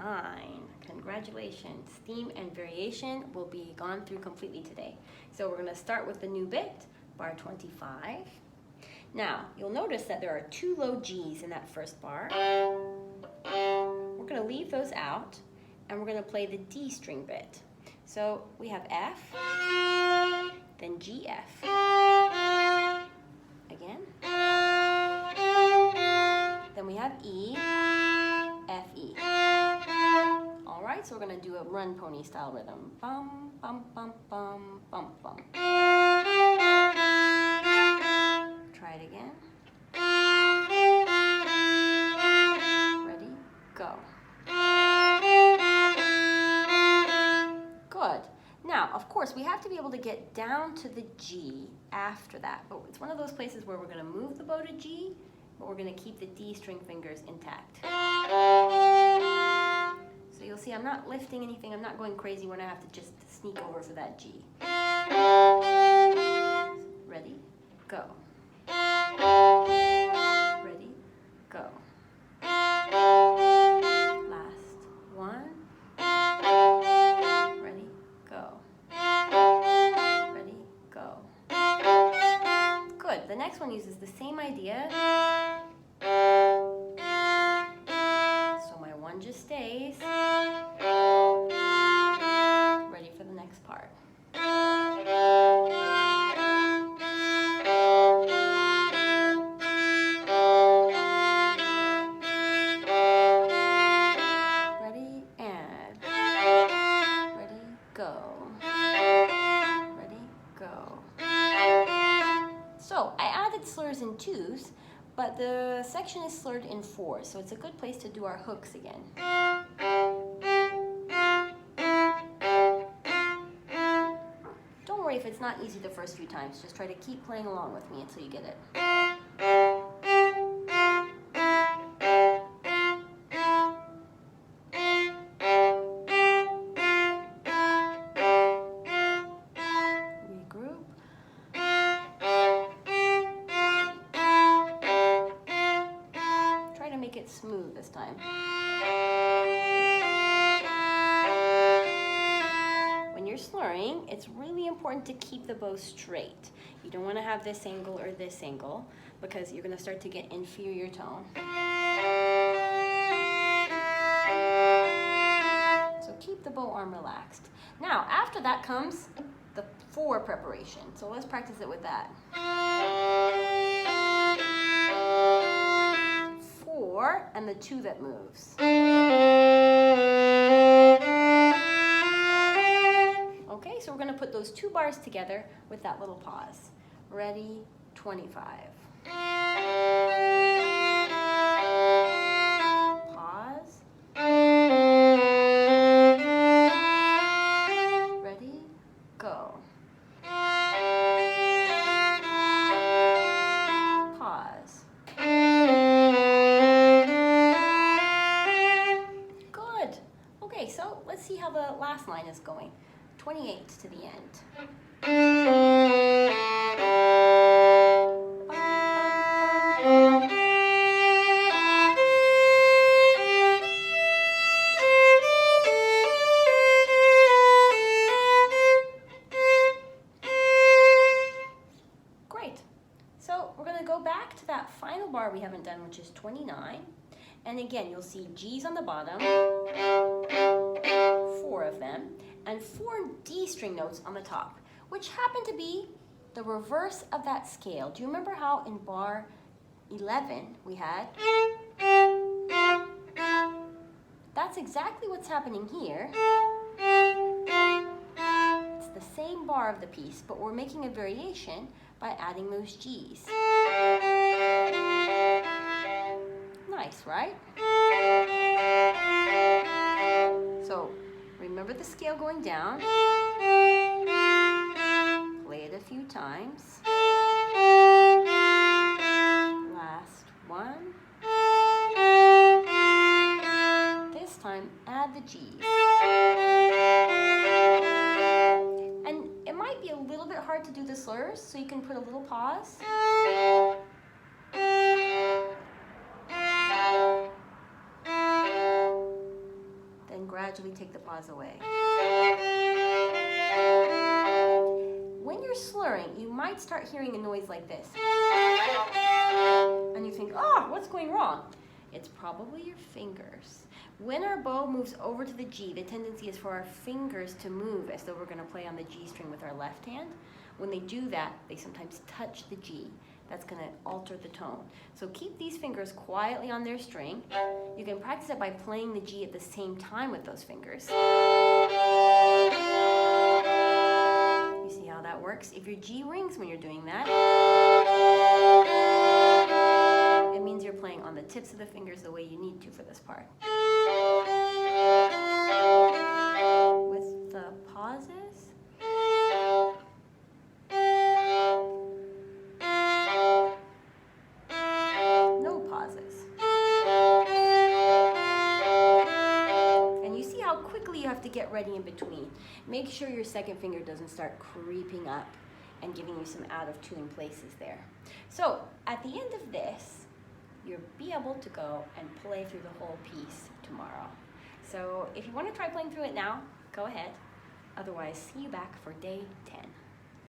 29. Congratulations. Theme and variation will be gone through completely today. So we're going to start with the new bit, bar 25. Now, you'll notice that there are 2 low G's in that first bar. We're going to leave those out, and we're going to play the D string bit. So we have F, then G, F. Again. Then we have E, F, E. All right, so we're going to do a run pony style rhythm. Bum, bum, bum, bum, bum, bum. Try it again. Ready, go. Good. Now, of course, we have to be able to get down to the G after that, but it's one of those places where we're going to move the bow to G, but we're going to keep the D string fingers intact. So you'll see I'm not lifting anything, I'm not going crazy when I have to just sneak over for that G. Ready, go. Ready, go. Last one. Ready, go. Ready, go. Good. The next one uses the same idea. So my one just stays. Ready for the next part. Ready and ready, go. Ready, go. So I added slurs in 2s, but the section is slurred in 4s, so it's a good place to do our hooks again. Don't worry if it's not easy the first few times, just try to keep playing along with me until you get it. Make it smooth this time. When you're slurring, it's really important to keep the bow straight. You don't want to have this angle or this angle because you're going to start to get inferior tone. So keep the bow arm relaxed. Now, after that comes the 4 preparation. So let's practice it with that. 4 and the 2 that moves. Okay, so we're going to put those 2 bars together with that little pause. Ready, 25. Pause. Ready, go. Pause. Good. Okay, so let's see how the last line is going. 28 to the end. Great. So we're going to go back to that final bar we haven't done, which is 29. And again, you'll see G's on the bottom, 4 of them, and 4 D string notes on the top, which happen to be the reverse of that scale. Do you remember how in bar 11 we had? That's exactly what's happening here. It's the same bar of the piece, but we're making a variation by adding those G's. Nice, right? So remember the scale going down. Play it a few times. Last one. This time, add the G's. And it might be a little bit hard to do the slurs, so you can put a little pause. gradually take the pause away. When you're slurring, you might start hearing a noise like this. And you think, oh, what's going wrong? It's probably your fingers. When our bow moves over to the G, the tendency is for our fingers to move as though we're going to play on the G string with our left hand. When they do that, they sometimes touch the G. That's going to alter the tone. So keep these fingers quietly on their string. You can practice it by playing the G at the same time with those fingers. You see how that works? If your G rings when you're doing that, it means you're playing on the tips of the fingers the way you need to for this part. With the pauses, no pauses. And you see how quickly you have to get ready in between. Make sure your second finger doesn't start creeping up and giving you some out of tune places there. So at the end of this, you'll be able to go and play through the whole piece tomorrow. So if you want to try playing through it now, go ahead. Otherwise, see you back for day 10.